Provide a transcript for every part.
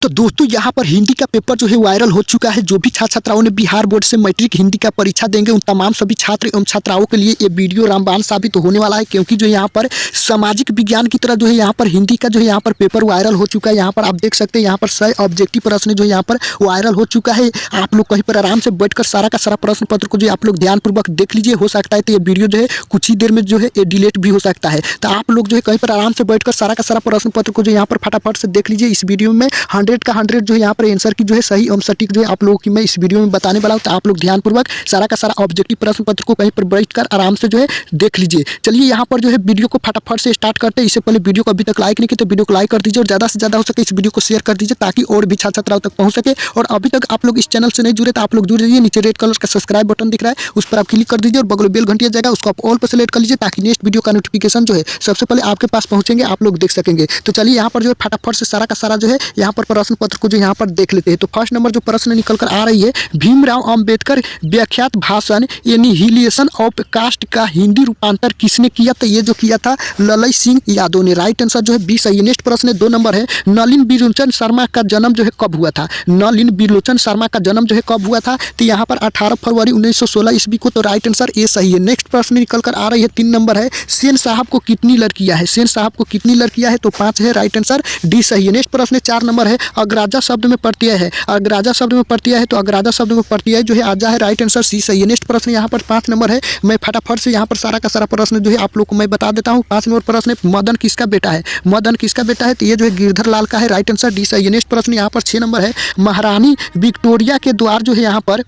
तो दोस्तों यहाँ पर हिंदी का पेपर जो है वायरल हो चुका है। जो भी छात्र छात्राओं ने बिहार बोर्ड से मैट्रिक हिंदी का परीक्षा देंगे उन तमाम सभी छात्र एवं छात्राओं के लिए ये वीडियो रामबाण साबित होने वाला है, क्योंकि जो यहाँ पर सामाजिक विज्ञान की तरह जो है यहाँ पर हिंदी का जो है यहाँ पर पेपर वायरल हो चुका है। यहाँ पर आप देख सकते हैं यहाँ पर 100 ऑब्जेक्टिव प्रश्न जो यहाँ पर वायरल हो चुका है। आप लोग कहीं पर आराम से बैठकर सारा का सारा प्रश्न पत्र को जो आप लोग ध्यानपूर्वक देख लीजिए। हो सकता है तो ये वीडियो जो है कुछ ही देर में जो है ये डिलीट भी हो सकता है, तो आप लोग जो है कहीं पर आराम से बैठकर सारा का सारा प्रश्न पत्र को जो यहाँ पर फटाफट से देख लीजिए। इस वीडियो में 100 का 100 जो है यहाँ पर आंसर की जो है सही एवं सटीक जो है आप लोगों की मैं इस वीडियो में बताने वाला हूँ। तो आप लोग ध्यानपूर्वक सारा का सारा ऑब्जेक्टिव प्रश्न पत्र को कहीं पर बैठकर आराम से जो है देख लीजिए। चलिए यहाँ पर जो है वीडियो को फटाफट से स्टार्ट करते हैं। इससे पहले वीडियो को अभी तक लाइक नहीं किया तो वीडियो को लाइक कर दीजिए और ज़्यादा से ज़्यादा हो सके इस वीडियो को शेयर कर दीजिए, ताकि और भी छात्र छात्राओं तक पहुँच सके। और अभी तक आप लोग इस चैनल से नहीं जुड़े तो आप लोग जुड़ जाइए। नीचे रेड कलर का सब्सक्राइब बटन दिख रहा है, उस पर आप क्लिक कर दीजिए और बगल में बेल घंटी आ जाएगा, उसको आप ऑल पर सेलेक्ट कर लीजिए, ताकि नेक्स्ट वीडियो का नोटिफिकेशन जो है सबसे पहले आपके पास पहुंचेंगे, आप लोग देख सकेंगे। तो चलिए यहाँ पर जो है फटाफट से सारा का सारा जो है यहाँ पर प्रश्न पत्र को जो यहाँ पर देख लेते हैं। तो फर्स्ट नंबर जो प्रश्न निकल कर आ रही है, भीमराव अंबेडकर व्याख्यात भाषण एनिहिलेशन ऑफ कास्ट का हिंदी रूपांतर किसने किया? तो ये जो किया था ललई सिंह यादव ने। राइट आंसर जो है 20 सही है। नेक्स्ट प्रश्न 2 नंबर है, नलिन बिलोचन शर्मा का जन्म जो है कब हुआ था? नलिन बिलोचन शर्मा का जन्म जो है कब हुआ था? तो यहाँ पर 18 फरवरी 1916 ईस्वी को। तो राइट आंसर ए सही है। नेक्स्ट प्रश्न निकल कर आ रही है 3 नंबर है, सेन साहब को कितनी लड़कियां है? सेन साहब को कितनी लड़कियां है? तो 5 है। राइट आंसर डी सही है। नेक्स्ट प्रश्न 4 नंबर है, अग्राजा शब्द में प्रत्यय है। अग्राजा शब्द में प्रत्यय है तो अग्राजा शब्द में प्रत्यय जो है आजा है। राइट आंसर सी सही है। नेक्स्ट प्रश्न यहाँ पर 5 नंबर है, मैं फटाफट से यहाँ पर सारा का सारा प्रश्न जो है आप लोग को मैं बता देता हूँ। 5 नंबर प्रश्न है, मदन किसका बेटा है? मदन किसका बेटा है? तो ये जो है गिरधर लाल का है। राइट आंसर डी सही है। नेक्स्ट प्रश्न यहाँ पर 6 नंबर है, महारानी विक्टोरिया के द्वारा जो है यहाँ पर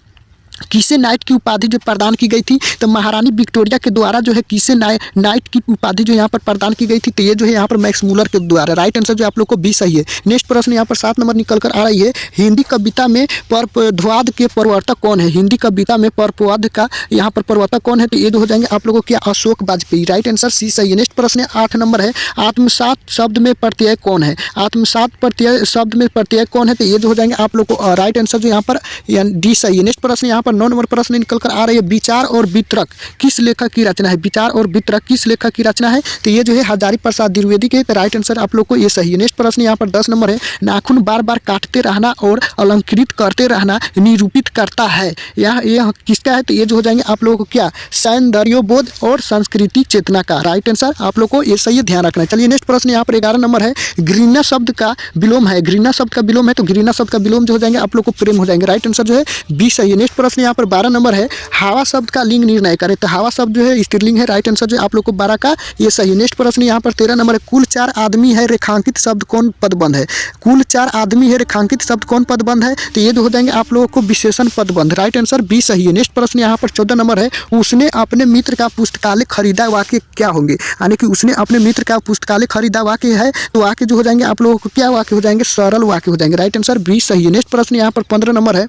किसे नाइट की उपाधि जो प्रदान की गई थी? तो महारानी विक्टोरिया के द्वारा जो है किसे नाइट की उपाधि जो यहाँ पर प्रदान की गई थी? तो ये जो है यहाँ पर मैक्स मूलर के द्वारा। राइट आंसर जो आप लोग को बी सही है। नेक्स्ट प्रश्न यहाँ पर 7 नंबर निकल कर आ रही है, हिंदी कविता में परपद्वाद के प्रवर्तक कौन है? हिंदी कविता में परपद्वाद का यहाँ पर प्रवर्तक कौन है? तो ये जो हो जाएंगे आप लोगों को क्या? Ashok Vajpayee. Right answer C सही है। नेक्स्ट प्रश्न 8 नंबर है, आत्मसात शब्द में प्रत्यय कौन है? आत्मसात प्रत्यय शब्द में प्रत्यय कौन है? तो ये जो हो जाएंगे आप लोग को राइट आंसर जो यहाँ पर डी सही है। नेक्स्ट प्रश्न यहाँ पर 9 नंबर प्रश्न निकल कर आ रही है, विचार और वितरक किस लेखक की रचना है? विचार और वितरक किस लेखक की रचना है? तो ये जो है हजारी प्रसाद द्विवेदी के। तो राइट आंसर आप लोग को ये सही है। नेक्स्ट प्रश्न यहाँ पर 10 नंबर है, नाखून बार बार काटते रहना और अलंकृत करते रहना निरूपित करता है, यह किसका है? तो ये जो हो जाएंगे आप लोगों को क्या? सौंदर्यबोध और संस्कृति चेतना का। राइट आंसर आप लोग को ये सही ध्यान रखना है। चलिए नेक्स्ट प्रश्न यहाँ पर 11 नंबर है, घृणा शब्द का विलोम है। घृणा शब्द का विलोम है तो घृणा शब्द का विलोम जो हो जाएंगे आप लोग को प्रेम हो जाएंगे। राइट आंसर जो है बी सही है। नेक्स्ट प्रश्न यहाँ पर 12 नंबर है, हवा शब्द का लिंग निर्णय करें। तो हवा शब्द जो है स्त्रीलिंग है। राइट आंसर जो आप लोग को 12 का ये सही है। नेक्स्ट प्रश्न यहाँ पर 13 नंबर है, कुल 4 आदमी है रेखांकित शब्द कौन पदबंध है? कुल 4 आदमी है रेखांकित शब्द कौन पदबंध है? तो ये जो हो जाएंगे आप लोगों को विशेषण पदबंध। राइट आंसर बी सही है। नेक्स्ट प्रश्न यहाँ पर 14 नंबर है, उसने अपने मित्र का पुस्तकालय खरीदा वाक्य क्या होंगे? यानी कि उसने अपने मित्र का पुस्तकालय खरीदा वाक्य है तो वाक्य जो हो जाएंगे आप लोगों को क्या वाक्य हो जाएंगे? सरल वाक्य हो जाएंगे। राइट आंसर बी सही है। नेक्स्ट प्रश्न यहाँ पर 15 नंबर है,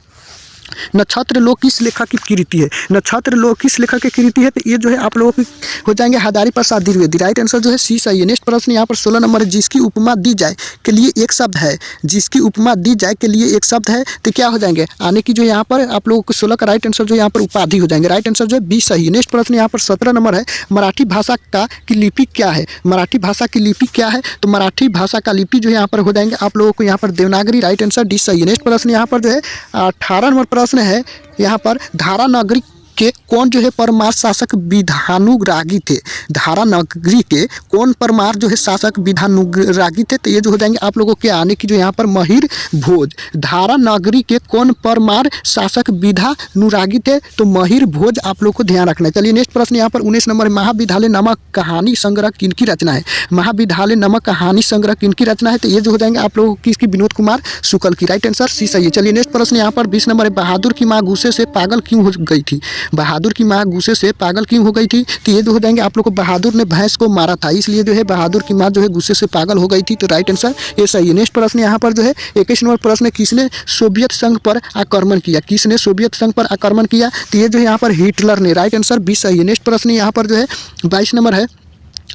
नक्षत्र लोक किस लेखक की कृति है? नक्षत्र लोक किस लेखक की कृति है? तो ये जो है आप लोगों की हो जाएंगे हजारी प्रसाद द्विवेदी। राइट आंसर जो है सी सही है। नेक्स्ट प्रश्न यहाँ पर 16 नंबर है, जिसकी उपमा दी जाए के लिए एक शब्द है। जिसकी उपमा दी जाए के लिए एक शब्द है तो क्या हो जाएंगे? आने की जो यहाँ पर आप लोगों को 16 का राइट आंसर जो यहाँ पर उपाधि हो जाएंगे। राइट आंसर जो है बी सही है। नेक्स्ट प्रश्न यहाँ पर 17 नंबर है, मराठी भाषा का की लिपि क्या है? मराठी भाषा की लिपि क्या है? तो मराठी भाषा का लिपि जो यहाँ पर हो जाएंगे आप लोगों को यहाँ पर देवनागरी। राइट आंसर डी सही है। नेक्स्ट प्रश्न यहाँ पर जो है 18 नंबर प्रश्न है, यहाँ पर धारा नगरी के कौन जो है परमार शासक विधानुरागी थे? धारा नगरी के कौन परमार जो है शासक विधानुरागी थे? तो ये जो हो जाएंगे आप लोगों के आने की जो यहाँ पर महिर भोज। धारा नगरी के कौन परमार शासक विधानुरागी थे? तो महिर भोज आप लोग को ध्यान रखना है। चलिए नेक्स्ट प्रश्न यहाँ पर 19 नंबर, महाविद्यालय नामक कहानी संग्रह किनकी रचना है? महाविद्यालय नामक कहानी संग्रह किनकी रचना है? तो ये जो हो जाएंगे आप लोगों की इसकी विनोद कुमार शुक्ल की। राइट आंसर सी सही है। चलिए नेक्स्ट प्रश्न यहाँ पर 20 नंबर है, बहादुर की माँ गुस्से से पागल क्यों हो गई थी? बहादुर की माँ गुस्से से पागल क्यों हो गई थी? तो ये जो हो जाएंगे आप लोग को बहादुर ने भैंस को मारा था, इसलिए जो है बहादुर की माँ जो है गुस्से से पागल हो गई थी। तो राइट आंसर ये सही है। नेक्स्ट प्रश्न यहाँ पर जो है 21 नंबर प्रश्न, किसने सोवियत संघ पर आक्रमण किया? किसने सोवियत संघ पर आक्रमण किया? तो ये जो है यहाँ पर हिटलर ने। राइट आंसर बी सही है। नेक्स्ट प्रश्न यहाँ पर जो है 22 नंबर है,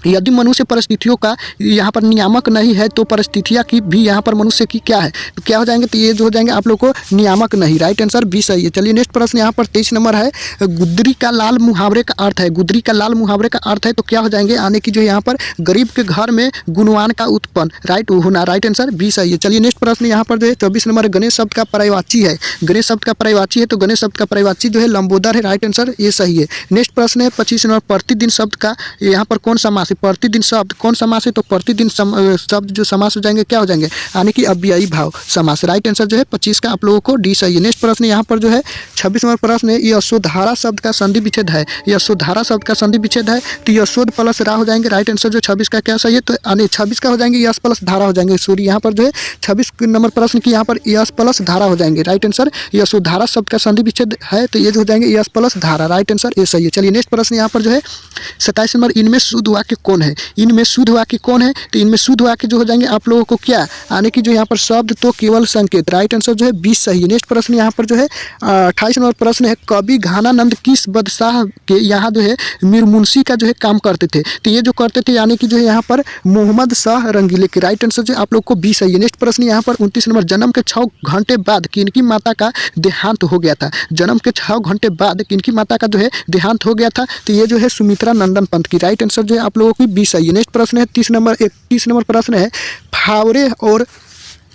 यदि मनुष्य परिस्थितियों का यहाँ पर नियामक नहीं है तो परिस्थितियाँ की भी यहाँ पर मनुष्य की क्या है, तो क्या हो जाएंगे, तो ये जो हो जाएंगे आप लोग को नियामक नहीं। राइट आंसर बी सही है। चलिए नेक्स्ट प्रश्न यहाँ पर 23 नंबर है, गुदरी का लाल मुहावरे का अर्थ है। गुदरी का लाल मुहावरे का अर्थ है तो क्या हो जाएंगे, आने की जो यहाँ पर गरीब के घर में गुणवान का उत्पन्न, राइट होना। राइट आंसर बी सही है। चलिए नेक्स्ट प्रश्न यहाँ पर जो है 24 नंबर गणेश शब्द का पर्यायवाची है। गणेश शब्द का पर्यायवाची है तो गणेश शब्द का पर्यायवाची जो है लंबोदर है। राइट आंसर ये सही है। नेक्स्ट प्रश्न है 25 नंबर, प्रतिदिन शब्द का यहाँ पर कौन समास है। प्रतिदिन शब्द कौन समास है, तो प्रतिदिन शब्द जो समास हो जाएंगे क्या हो जाएंगे, यानी कि अव्ययी भाव समास। राइट आंसर जो है 25 का आप लोगों को डी सही है। नेक्स्ट प्रश्न यहाँ पर जो है 26 नंबर प्रश्न है, यशोधारा शब्द का संधि विच्छेद है। यशोधारा शब्द का संधि विच्छेद है तो यशोद प्लस रा हो जाएंगे। राइट आंसर जो 26 का क्या सही है, तो 26 का हो जाएंगे यश प्लस धारा हो जाएंगे। सॉरी यहाँ पर जो है 26 नंबर प्रश्न की यहाँ पर यश प्लस धारा हो जाएंगे। राइट आंसर यशोधारा शब्द का संधि विच्छेद है तो ये जो हो जाएंगे यश प्लस धारा। राइट आंसर ये सही है। चलिए नेक्स्ट प्रश्न यहाँ पर जो है 27 नंबर, इनमें शुद्ध वाक्य कौन है। इनमें शुद्ध वाक्य कौन है, तो इनमें शुद्ध वाक्य जो हो जाएंगे आप लोगों को क्या आने की जो यहाँ पर शब्द तो केवल संकेत। राइट आंसर जो है 20 सही है। नेक्स्ट प्रश्न यहाँ पर जो है 28 नंबर प्रश्न है, कवि घानानंद किस बादशाह के यहाँ जो है मीर मुंशी का जो है काम करते थे, तो ये जो करते थे यानी कि जो है यहाँ पर मोहम्मद शाह रंगीले के। राइट आंसर जो आप लोग को 20 सही है। नेक्स्ट प्रश्न यहाँ पर 29 नंबर, जन्म के 6 घंटे बाद किनकी माता का देहांत हो गया था। जन्म के 6 घंटे बाद किनकी माता का जो है देहांत हो गया था, तो ये जो है सुमित्रा नंदन पंत की। राइट आंसर जो है आप लोगों की 20 सही है। नेक्स्ट प्रश्न है 31 नंबर प्रश्न है, फावरे और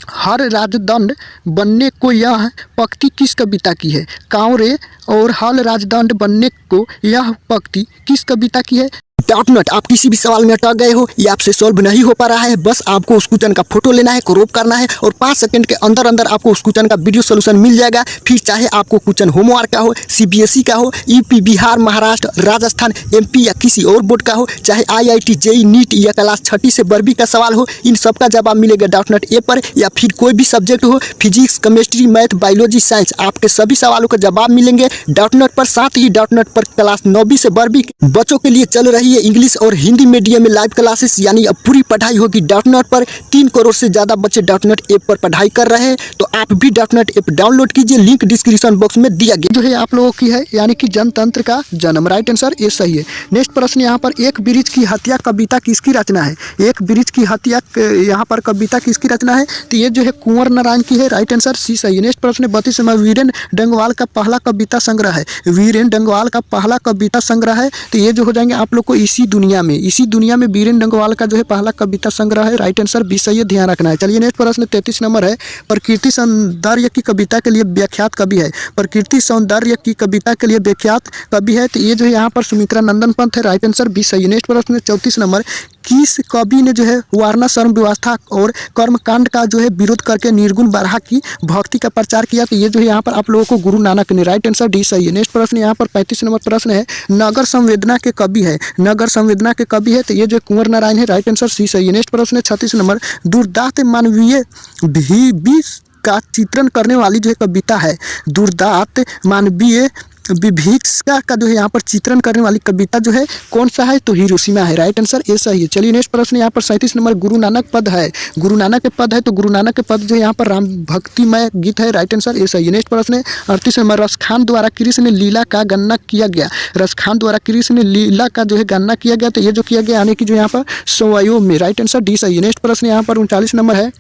हर राजदंड बनने को यह पंक्ति किस कविता की है। कांवरे और हल राजदंड बनने को यह पंक्ति किस कविता की है। डाउट नॉट, आप किसी भी सवाल में अटक गए हो, ये आपसे सॉल्व नहीं हो पा रहा है, बस आपको उस क्वेश्चन का फोटो लेना है, क्रॉप करना है और 5 सेकंड के अंदर अंदर आपको उस क्वेश्चन का वीडियो सोल्यूशन मिल जाएगा। फिर चाहे आपको क्वेश्चन होमवर्क का हो, सीबीएसई का हो, यूपी, बिहार, महाराष्ट्र, राजस्थान, एमपी या किसी और बोर्ड का हो, चाहे आईआईटी, जेईई, नीट या क्लास 6 से 12वीं का सवाल हो, इन सब का जवाब मिलेगा डाउट नॉट ऐप पर। या फिर कोई भी सब्जेक्ट हो, physics, chemistry, math, biology, science, आपके सभी सवालों का जवाब मिलेंगे डाउट नॉट पर। साथ ही डाउट नॉट पर क्लास 9वीं से 12वीं बच्चों के लिए चल रही है इंग्लिश और हिंदी मीडियम में लाइव क्लासेस, यानी अब पूरी पढ़ाई होगी डाउट नॉट पर। 3 करोड़ से ज़्यादा बच्चे डाउट नॉट ऐप पर पढ़ाई कर रहे हैं, तो आप भी डाउट नॉट ऐप डाउनलोड कीजिए, लिंक डिस्क्रिप्शन बॉक्स में दिया गया जो है आप लोगों की है, यानी कि जनतंत्र का जन्म। राइट आंसर ये सही है। नेक्स्ट प्रश्न यहाँ पर, एक वृक्ष की हत्या कविता किसकी रचना है। एक वृक्ष की हत्या यहाँ पर कविता किसकी रचना है, तो ये जो है कुंवर नारायण की है। राइट आंसर सी सही है। नेक्स्ट प्रश्न 32 में, वीरेंद्र डंगवाल का पहला कविता संग्रह है। वीरेंद्र डंगवाल का पहला कविता संग्रह है, तो ये जो हो जाएंगे आप लोग को इसी दुनिया में वीरेंद्र डंगवाल का जो है पहला कविता संग्रह है। राइट आंसर बी सही है, ध्यान रखना है। चलिए नेक्स्ट प्रश्न 33 नंबर है, प्रकृति सौंदर्य की कविता के लिए व्याख्यात कवि है। प्रकृति सौंदर्य की कविता के लिए व्याख्यात कवि है, तो ये जो है यहाँ पर सुमित्रा नंदन पंत है। राइट आंसर बी सही है। नेक्स्ट प्रश्न 34 नंबर, किस कवि ने जो है वर्णाश्रम व्यवस्था और कर्मकांड का जो है विरोध करके निर्गुण बारहा की भक्ति का प्रचार किया, तो ये जो है यहाँ पर आप लोगों को गुरु नानक ने। राइट आंसर डी सही है। नेक्स्ट प्रश्न यहाँ पर 35 नंबर प्रश्न है, नगर संवेदना के कवि है। नगर संवेदना के कवि है, तो ये जो कुंवर नारायण है। राइट आंसर सी सही है। नेक्स्ट प्रश्न है 36 नंबर, दुर्दांत मानवीय भी का चित्रण करने वाली जो है कविता है। दुर्दांत मानवीय विभीषिका का जो है यहाँ पर चित्रण करने वाली कविता जो है कौन सा है, तो हिरोशिमा है। राइट आंसर ये सही है। चलिए नेक्स्ट प्रश्न यहाँ पर 37 नंबर, गुरु नानक पद है। गुरु नानक के पद है, तो गुरु नानक के पद जो है यहाँ पर राम भक्तिमय गीत है। राइट आंसर ये सही है। नेक्स्ट प्रश्न है 38 नंबर, रसखान द्वारा कृष्ण लीला का गणना किया गया। रसखान द्वारा कृष्ण लीला का जो है गणना किया गया, तो ये जो किया गया यानी कि जो यहाँ पर सवयोग में। राइट आंसर डी सही है। नेक्स्ट प्रश्न यहाँ पर 39 नंबर है,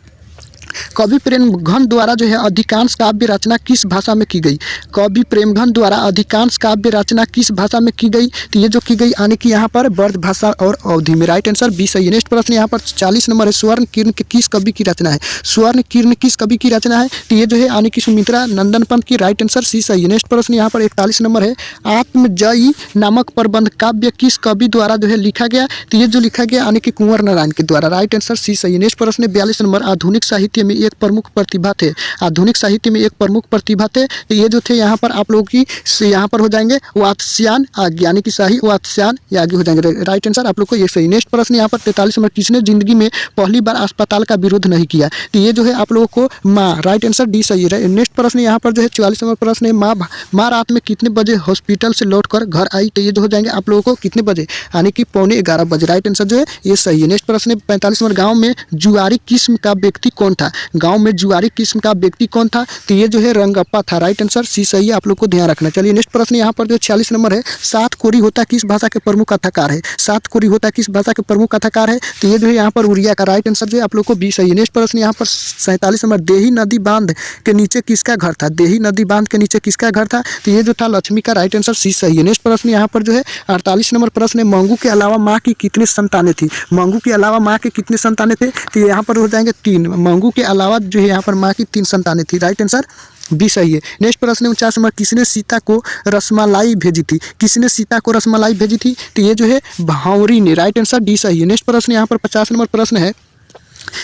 कवि प्रेमघन द्वारा जो है अधिकांश काव्य रचना किस भाषा में की गई। कवि प्रेमघन द्वारा अधिकांश काव्य रचना किस भाषा में की गई, तो ये जो की गई यानी कि यहाँ पर ब्रज भाषा और अवधि में। राइट आंसर बी सही है। नेक्स्ट प्रश्न यहाँ पर 40 नंबर है, स्वर्ण किरण किस कवि की रचना है। स्वर्ण किरण किस कवि की रचना है, तो ये जो है यानी कि सुमित्रा नंदन पंत की। राइट आंसर सी सही है। नेक्स्ट प्रश्न यहाँ पर 41 नंबर है, आत्मजयी नामक प्रबंध काव्य किस कवि द्वारा जो है लिखा गया, तो ये जो लिखा गया यानी कि कुंवर नारायण के द्वारा। राइट आंसर सी सही है। नेक्स्ट प्रश्न 42 नंबर, आधुनिक साहित्य में एक प्रमुख प्रतिभा थे। आधुनिक साहित्य में एक प्रमुख प्रतिभा थे, तो ये जो थे यहाँ पर आप लोगों की यहाँ पर हो जाएंगे वात्स्यायन यानी कि शाही वात्स्यायन या आगे हो जाएंगे। राइट आंसर आप लोग को ये सही। नेक्स्ट प्रश्न यहाँ पर 43 नंबर, किसने जिंदगी में पहली बार अस्पताल का विरोध नहीं किया, तो ये जो है आप लोगों को माँ। राइट आंसर डी सही है। नेक्स्ट प्रश्न यहाँ पर जो है 44 नंबर प्रश्न है, माँ रात में कितने बजे हॉस्पिटल से लौटकर घर आई, तो ये जो हो जाएंगे आप लोगों को कितने बजे, यानी कि 11:15 बजे। राइट आंसर जो है ये सही है। नेक्स्ट प्रश्न 45 नंबर, गाँव में जुआरी किस्म का व्यक्ति कौन था, था। गाँव में जुआरी किस्म का व्यक्ति कौन था? तो ये जो है रंगप्पा था। राइट आंसर सी सही है, आप लोग को ध्यान रखना। चलिए नेक्स्ट प्रश्न यहाँ पर जो 46 नंबर है, सात कोरी होता किस भाषा के प्रमुख कथाकार है? सात कोरी होता किस भाषा के प्रमुख कथाकार है? तो ये जो है यहाँ पर उड़िया का। राइट आंसर जो है आप लोग को बी सही है। नेक्स्ट प्रश्न यहाँ पर 47 नंबर, देही नदी बांध के नीचे किसका घर था? देही नदी बांध के नीचे किसका घर था? तो ये जो था लक्ष्मी का। राइट आंसर सी सही है। नेक्स्ट प्रश्न यहाँ पर जो है 48 नंबर प्रश्न है, मंगू के अलावा माँ की कितनी संतानें थी? मंगू के अलावा माँ के कितने संतानें थे? तो यहाँ पर हो जाएंगे 3। मंगू के अलावा जो है यहाँ पर माँ की 3 संतानें थी। राइट आंसर बी सही है। नेक्स्ट प्रश्न 49 नंबर, किसने सीता को रसमलाई भेजी थी? किसने सीता को रसमलाई भेजी थी? तो ये जो है भावरी ने। राइट आंसर डी सही है। नेक्स्ट प्रश्न यहाँ पर 50 नंबर प्रश्न है,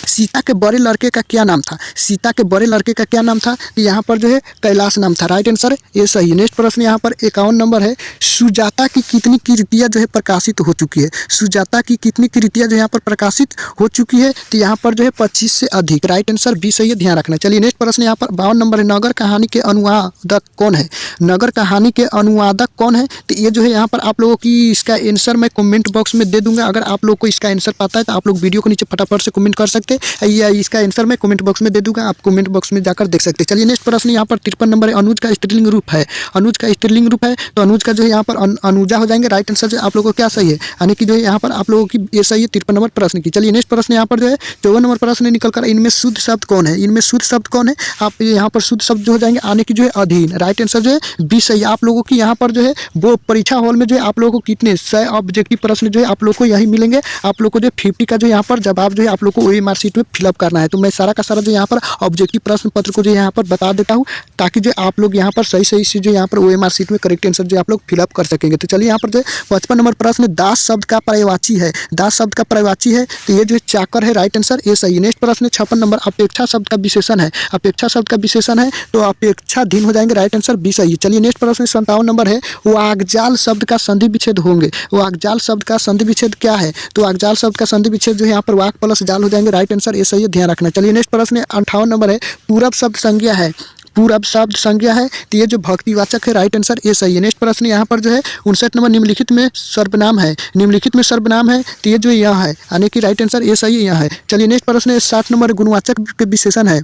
सीता के बड़े लड़के का क्या नाम था? सीता के बड़े लड़के का क्या नाम था? तो यहाँ पर जो है कैलाश नाम था। राइट आंसर ये सही है। नेक्स्ट प्रश्न यहाँ पर 51 नंबर है, सुजाता की कितनी कृतियाँ जो है प्रकाशित हो चुकी है? सुजाता की कितनी कृतियाँ जो यहाँ पर प्रकाशित हो चुकी है? तो यहाँ पर जो है 25 से अधिक। राइट आंसर बी सही है, ध्यान रखना। चलिए नेक्स्ट प्रश्न यहाँ पर 52 नंबर है, नगर कहानी के अनुवादक कौन है? नगर कहानी के अनुवादक कौन है? तो ये जो है यहाँ पर आप लोगों की इसका आंसर मैं कमेंट बॉक्स में दे दूंगा। अगर आप लोग को इसका आंसर पता है तो आप लोग वीडियो को नीचे फटाफट से कमेंट कर सकते हैं, या इसका आंसर मैं कमेंट बॉक्स में दे दूंगा, आप कमेंट बॉक्स में जाकर देख सकते हैं। चलिए नेक्स्ट प्रश्न यहाँ पर 53 नंबर है, अनुज का स्त्रीलिंग रूप है? अनुज का स्त्रीलिंग रूप है तो अनुज का जो है यहाँ पर अनुजा हो जाएंगे। राइट आंसर जो आप लोगों को क्या सही है, यानी कि जो है यहाँ पर आप लोगों की ये सही है 53 नंबर प्रश्न की। चलिए नेक्स्ट प्रश्न यहाँ पर जो है 54 नंबर प्रश्न निकल कर, इनमें शुद्ध शब्द कौन है? इनमें शुद्ध शब्द कौन है? आप यहाँ पर शुद्ध शब्द जो हो जाएंगे आने की जो है अधीन। राइट आंसर जो है बी सही है। आप लोगों की यहाँ पर जो है वो परीक्षा हॉल में जो है आप लोगों को कितने 100 ऑब्जेक्टिव प्रश्न जो है आप लोग को यही मिलेंगे। आप लोग को जो 50 का जो यहाँ पर जवाब जो है आप लोग को OMR शीट में फिलअप करना है। तो मैं सारा का सारा जो यहाँ पर ऑब्जेक्टिव प्रश्न पत्र को जो यहाँ पर बता देता हूँ, ताकि जो आप लोग यहाँ पर सही सही से जो यहाँ पर OMR शीट में करेक्ट आंसर जो आप लोग फिलअप कर सकेंगे। तो चलिए यहाँ पर जो 55 नंबर प्रश्न, दास शब्द का पर्यायवाची है? दास शब्द का पर्यायवाची है तो ये जो चाकर है। राइट आंसर ये सही है। नेक्स्ट प्रश्न 56 नंबर, अपेक्षा शब्द का विशेषण है? अपेक्षा शब्द का विशेषण है तो अपेक्षाधीन हो जाएंगे। राइट आंसर बी सही है। चलिए नेक्स्ट प्रश्न 57 नंबर है, वाग्जाल शब्द का संधि विच्छेद होंगे? वाग्जाल शब्द का संधि विच्छेद क्या है? तो वाग्जाल शब्द का संधि विच्छेद जो है यहाँ पर वाक प्लस जाल हो जाएंगे। राइट आंसर ये सही है, ध्यान रखना। चलिए नेक्स्ट प्रश्न 58 नंबर है, पूरब शब्द संज्ञा है? पूरब शब्द संज्ञा है तो ये जो भक्तिवाचक है। राइट आंसर ये सही है। नेक्स्ट प्रश्न यहाँ पर जो है 59 नंबर, निम्नलिखित में सर्वनाम है? निम्नलिखित में सर्वनाम है तो ये जो यहाँ है, यानी कि राइट आंसर ये सही है, यहाँ है। चलिए नेक्स्ट प्रश्न 60 नंबर, गुणवाचक के विशेषण है?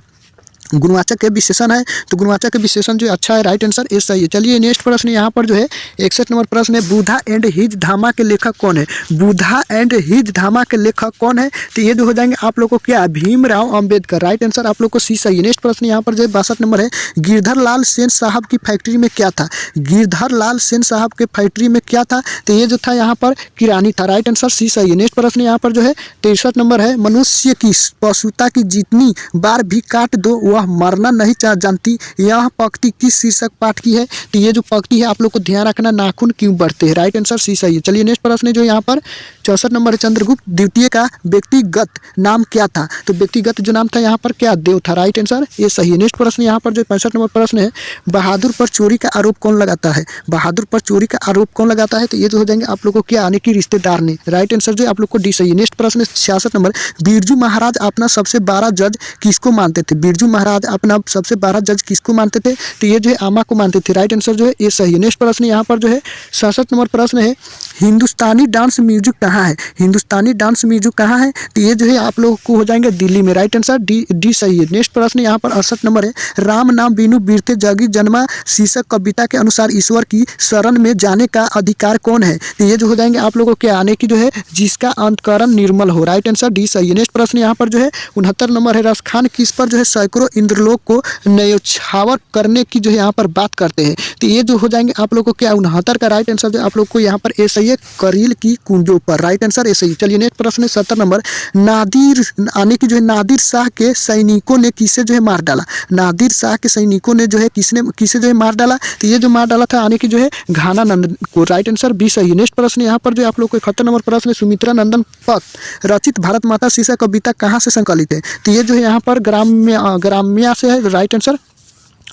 गुणवाचक के विशेषण है तो गुणवाचक के विशेषण जो अच्छा है। राइट आंसर ये सही है। चलिए नेक्स्ट प्रश्न यहाँ पर जो है 61 नंबर प्रश्न है, बुधा एंड हिज धामा के लेखक कौन है? बुधा एंड हिज धामा के लेखक कौन है? तो ये जो हो जाएंगे आप लोग को क्या, भीमराव अंबेडकर। राइट आंसर आप लोग को सी सही है। नेक्स्ट प्रश्न यहाँ पर जो है 62 नंबर है, गिरधर लाल सेन साहब की फैक्ट्री में क्या था? गिरधर लाल सेन साहब के फैक्ट्री में क्या था? तो ये जो था यहाँ पर किरानी था। राइट आंसर सी सही है। नेक्स्ट प्रश्न यहाँ पर जो है 63 नंबर है, मनुष्य की पशुता की जितनी बार भी काट दो वह मरना नहीं जानती, यह पंक्ति किस शीर्षक पाठ की है? तो ये जो पंक्ति है आप लोग को ध्यान रखना, नाखून क्यों बढ़ते हैं? राइट आंसर सी सही है। चलिए नेक्स्ट प्रश्न जो यहाँ पर 64 नंबर है, चंद्रगुप्त द्वितीय का व्यक्तिगत नाम क्या था? तो व्यक्तिगत जो नाम था यहाँ पर क्या, देव था। राइट आंसर ये सही है। नेक्स्ट प्रश्न यहाँ पर जो 65 नंबर प्रश्न है, बहादुर पर चोरी का आरोप कौन लगाता है? बहादुर पर चोरी का आरोप कौन लगाता है? तो ये जो हो जाएंगे आप लोग को क्या, आने की रिश्तेदार ने। राइट आंसर जो आप लोग को डी सही है। नेक्स्ट प्रश्न 66 नंबर, बिरजू महाराज अपना सबसे बड़ा जज किसको मानते थे? बिरजू महाराज अपना सबसे बड़ा जज किसको मानते थे? तो ये जो है आमा को मानते थे। राइट आंसर जो है ये सही है। नेक्स्ट प्रश्न यहाँ पर जो है 67 नंबर प्रश्न है, हिंदुस्तानी डांस म्यूजिक कहाँ है? हिंदुस्तानी डांस म्यूजिक कहाँ है? तो ये जो है आप लोग को हो जाएंगे दिल्ली में। राइट आंसर डी सही है। नेक्स्ट प्रश्न यहाँ पर 68 नंबर है, राम नाम बिनु बीरते जगी जन्मा शीर्षक कविता के अनुसार ईश्वर की शरण में जाने का अधिकार कौन है? तो ये जो हो जाएंगे आप लोगों के आने की जो है जिसका अंतकरण निर्मल हो। राइट आंसर डी सही है। नेक्स्ट प्रश्न यहाँ पर जो है 69 नंबर है, रसखान किस पर जो है सैकड़ों इंद्रलोक को न्यौछावर करने की जो है यहाँ पर बात करते हैं? तो ये जो हो जाएंगे आप लोग को क्या, 69 का राइट आंसर जो आप लोग को यहाँ पर ए सही है, करील की कुंजों पर। राइट आंसर ए सही। चलिए नेक्स्ट प्रश्न 70 नंबर, नादिर आने की जो है नादिर शाह के सैनिकों ने किसे जो है मार डाला? नादिर शाह के सैनिकों ने जो है किसे जो है मार डाला? तो ये जो मार डाला था आने की जो है घाना नंदन को। राइट आंसर बी सही। नेक्स्ट प्रश्न यहाँ पर जो आप लोग को 71 नंबर प्रश्न, सुमित्रा नंदन पथ रचित भारत माता शीर्षक कविता कहाँ से संकलित है? तो ये जो है यहाँ पर ग्राम्या से है। राइट आंसर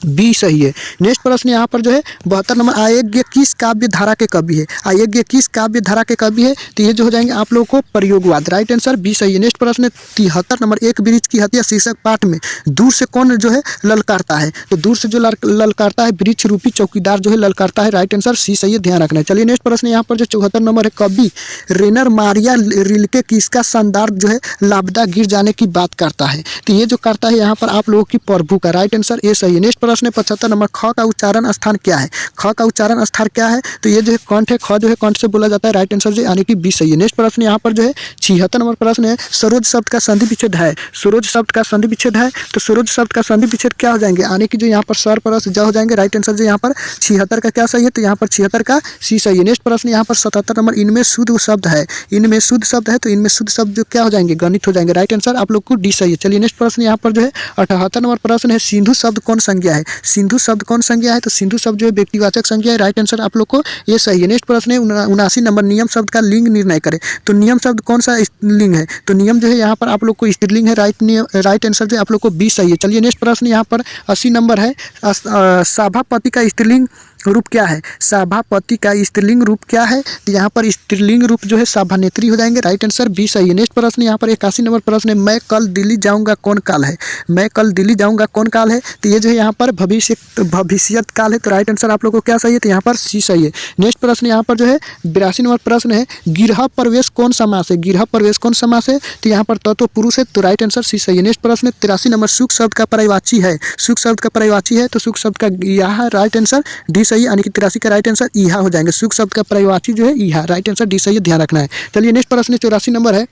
बी सही है। नेक्स्ट प्रश्न यहाँ पर जो है 72 नंबर, अयज्ञ किस काव्य धारा के कवि है? अयज्ञ किस काव्य धारा के कवि है? तो ये जो हो जाएंगे आप लोगों को प्रयोगवाद, राइट आंसर बी सही है। नेक्स्ट प्रश्न 73 नंबर, एक वृक्ष की हत्या शीर्षक पाठ में दूर से कौन जो है ललकारता है? तो दूर से जो ललकारता है वृक्ष रूपी चौकीदार जो है ललकारता है, राइट आंसर सी सही है, ध्यान रखना है। चलिए नेक्स्ट प्रश्न यहाँ पर जो 74 नंबर है, कवि रेनर मारिया रिल्के किसका शानदार जो है लापता गिर जाने की बात करता है? तो ये जो करता है यहाँ पर आप लोगों की प्रभु का, राइट आंसर ए सही है। नेक्स्ट प्रश्न 75 नंबर, ख का उच्चारण स्थान क्या है? ख का उच्चारण स्थान क्या है? तो ये जो है कंठ है, ख जो है कंठ से बोला जाता है, राइट आंसर जो यानी कि बी सही है। नेक्स्ट प्रश्न यहाँ पर जो है 76 नंबर प्रश्न है, सरोज शब्द का संधि विच्छेद है। सरोज शब्द का संधि विच्छेद है, तो सरोज शब्द का संधि विच्छेद क्या हो जाएंगे? यानी कि जो यहाँ पर सर परस ज हो जाएंगे, राइट आंसर जो यहाँ पर 76 का क्या सही है? तो यहाँ पर 76 का सी सही है। नेक्स्ट प्रश्न यहाँ पर 77 नंबर, इनमें शुद्ध शब्द है। इनमें शुद्ध शब्द है, तो इनमें शुद्ध शब्द जो क्या हो जाएंगे? गणित हो जाएंगे, राइट आंसर आप लोग को डी सही है। चलिए नेक्स्ट प्रश्न यहाँ पर जो है 78 नंबर प्रश्न है, सिंधु शब्द कौन संज्ञा है? सिंधु शब्द कौन संज्ञा है? तो सिंधु शब्द जो है व्यक्तिवाचक संज्ञा है, राइट आंसर आप लोग को ये सही है। नेक्स्ट प्रश्न है 79 नंबर, नियम शब्द का लिंग निर्णय करें। तो नियम शब्द कौन सा लिंग है? तो नियम जो है यहाँ पर आप लोग को स्त्रीलिंग है, राइट आंसर जो आप लोग को बी सही है। चलिए नेक्स्ट प्रश्न यहाँ पर 80 नंबर है, सभापति का स्त्रीलिंग रूप क्या है? सभापति का स्त्रीलिंग रूप क्या है? तो यहाँ पर स्त्रीलिंग रूप जो है सभानेत्री हो जाएंगे, राइट आंसर बी सही है। नेक्स्ट प्रश्न यहाँ पर 81 नंबर प्रश्न है, मैं कल दिल्ली जाऊंगा कौन काल है? मैं कल दिल्ली जाऊंगा कौन काल है? तो ये जो है यहाँ पर भविष्यत काल है, तो राइट आंसर आप लोगों को क्या सही है? तो यहाँ पर सी सही है। नेक्स्ट प्रश्न यहाँ पर जो है 82 नंबर प्रश्न है, गिरह प्रवेश कौन समास है? गिरह प्रवेश कौन समास है? तो यहाँ पर तत्व पुरुष है, तो राइट आंसर सी सही है। नेक्स्ट प्रश्न 83 नंबर, सुख शब्द का पर्यायवाची है। सुख शब्द का पर्यायवाची है, तो सुख शब्द का यह राइट आंसर डी सही, यानी कि 83 का राइट आंसर इहा हो जाएंगे। सुख शब्द का पर्यायवाची जो है इहा, राइट आंसर डी सही है, ध्यान रखना है। चलिए नेक्स्ट प्रश्न 84 नंबर है,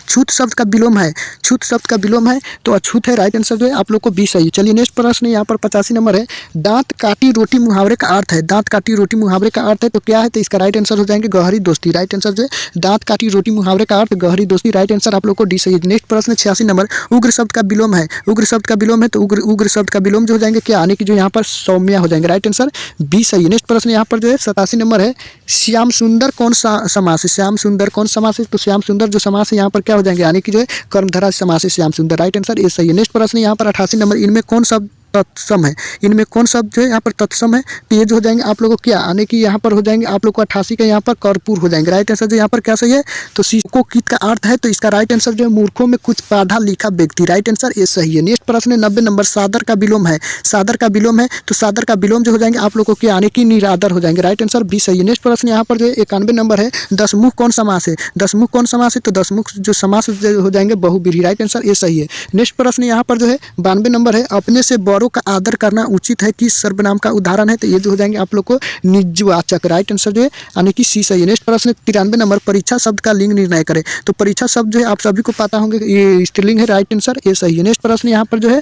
छूत शब्द का विलोम है। छूत शब्द का विलोम है, तो अछूत है, राइट आंसर जो है आप लोग को बी सही है। चलिए नेक्स्ट प्रश्न यहाँ पर 85 नंबर है, दांत काटी रोटी मुहावरे का अर्थ है। दांत काटी रोटी मुहावरे का अर्थ है, तो क्या है? तो इसका राइट आंसर हो जाएंगे गहरी दोस्ती, राइट आंसर जो है दांत काटी रोटी मुहावरे का अर्थ गहरी दोस्ती, राइट आंसर आप लोग को डी सही है। नेक्स्ट प्रश्न 86 नंबर, उग्र शब्द का विलोम है। उग्र शब्द का विलोम है, तो उग्र शब्द का विलोम जो हो जाएंगे क्या? आने की जो यहाँ पर सौम्या हो जाएंगे, राइट आंसर बी सही है। नेक्स्ट प्रश्न यहाँ पर जो है 87 नंबर है, श्याम सुंदर कौन सा समास है? श्याम सुंदर कौन समास है? तो श्याम सुंदर जो समास है यहाँ पर क्या हो जाएंगे? यानी कि जो है कर्मधारय समास है श्याम सुंदर, राइट आंसर ये सही है। नेक्स्ट प्रश्न यहाँ पर 88 नंबर, इनमें कौन शब्द तत्सम है? इनमें कौन शब्द जो है यहाँ पर तत्सम है? तो ये जो हो जाएंगे आप लोगों को क्या? आने की यहाँ पर हो जाएंगे आप लोग को 88 का यहाँ पर कर्पूर हो जाएंगे, राइट आंसर जो यहाँ पर क्या सही है? तो सीको कित का अर्थ है, तो इसका राइट आंसर जो है मूर्खों में कुछ पढ़ा लिखा व्यक्ति, राइट आंसर ये सही है। नेक्स्ट प्रश्न 90 नंबर, सादर का विलोम है। सादर का विलोम है, तो सादर का विलोम जो हो जाएंगे आप लोगों को क्या? आने की निरादर हो जाएंगे, राइट आंसर बी सही है। नेक्स्ट प्रश्न यहाँ पर जो है 91 नंबर है, दसमुख कौन समास है? दसमुख कौन समास है? तो दसमुख जो समास जो हो जाएंगे बहुब्रीहि, राइट आंसर ये सही है। नेक्स्ट प्रश्न यहाँ पर जो है 92 नंबर है, अपने से बड़ों का आदर करना उचित है, किस सर्वनाम का उदाहरण है? तो ये जो हो जाएंगे आप लोग को निजवाचक, राइट आंसर जो है यानी कि सी सही है। नेक्स्ट प्रश्न 93 नंबर, परीक्षा शब्द का लिंग निर्णय करें। तो परीक्षा शब्द जो है आप सभी को पता होंगे ये स्त्रीलिंग है, राइट आंसर ये सही है। नेक्स्ट प्रश्न यहाँ पर जो है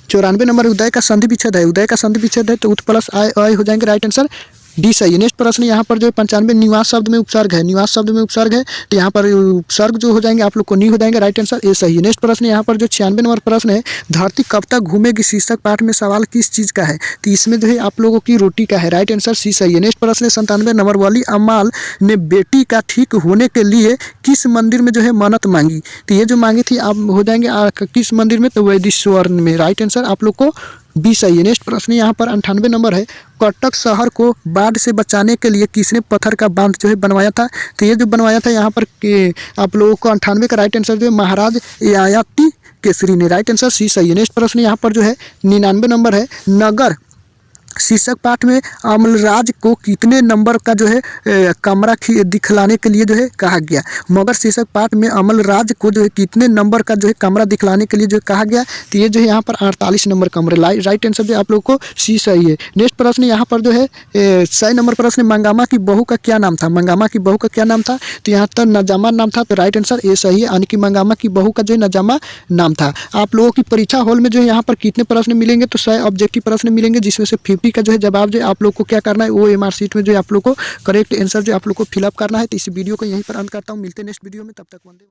94 नंबर, उदय का संधि विच्छेद है। उदय का संधि विच्छेद है, तो उत प्लस आय हो जाएंगे, राइट आंसर डी सही है। नेक्स्ट प्रश्न यहाँ पर जो है 95, निवास शब्द में उपसर्ग है। निवास शब्द में उपसर्ग है, तो यहाँ पर उपसर्ग जो हो जाएंगे आप लोग को नी हो जाएंगे, राइट आंसर ये सही है। नेक्स्ट प्रश्न यहाँ पर जो 96 नंबर प्रश्न है, धरती कब तक घूमेगी शीर्षक पाठ में सवाल किस चीज़ का है? तो इसमें जो है आप लोगों की रोटी का है, राइट आंसर सी सही है। नेक्स्ट प्रश्न 97 नंबर, वली अमाल ने बेटी का ठीक होने के लिए किस मंदिर में जो है मन्नत मांगी? तो ये जो मांगी थी आप हो जाएंगे किस मंदिर में? तो वैदिश्वर में, राइट आंसर आप लोग को बी सही है। नेक्स्ट प्रश्न यहाँ पर 98 नंबर है, कटक शहर को बाढ़ से बचाने के लिए किसने पत्थर का बांध जो है बनवाया था? तो ये जो बनवाया था यहाँ पर आप लोगों को 98 का राइट आंसर जो है महाराज ययाति केसरी ने, राइट आंसर सी सही है। नेक्स्ट प्रश्न यहाँ पर जो है 99 नंबर है, नगर शीर्षक पाठ में अमलराज को कितने नंबर का जो है कमरा दिखलाने के लिए जो है कहा गया? मगर शीर्षक पाठ में अमलराज को जो है कितने नंबर का जो है कमरा दिखलाने के लिए जो है कहा गया? तो ये जो है यहाँ पर 48 नंबर कमरा, राइट आंसर जो आप लोग को सी सही है। नेक्स्ट प्रश्न यहाँ पर जो है 100 नंबर प्रश्न, मंगामा की बहू का क्या नाम था? मंगामा की बहू का क्या नाम था? तो यहाँ पर नजामा नाम था, तो राइट आंसर ये सही है, यानी कि मंगामा की बहू का जो है नजामा नाम था। आप लोगों की परीक्षा हॉल में जो है यहाँ पर कितने प्रश्न मिलेंगे? तो 100 ऑब्जेक्टिव प्रश्न मिलेंगे, जिसमें से 50 का जो है जवाब जो आप लोग को क्या करना है, वो एमआर शीट में जो आप लोग को करेक्ट आंसर जो आप लोग को फिलअप करना है। तो इस वीडियो को यहीं पर अंत करता हूँ, मिलते हैं नेक्स्ट वीडियो में, तब तक वंदे।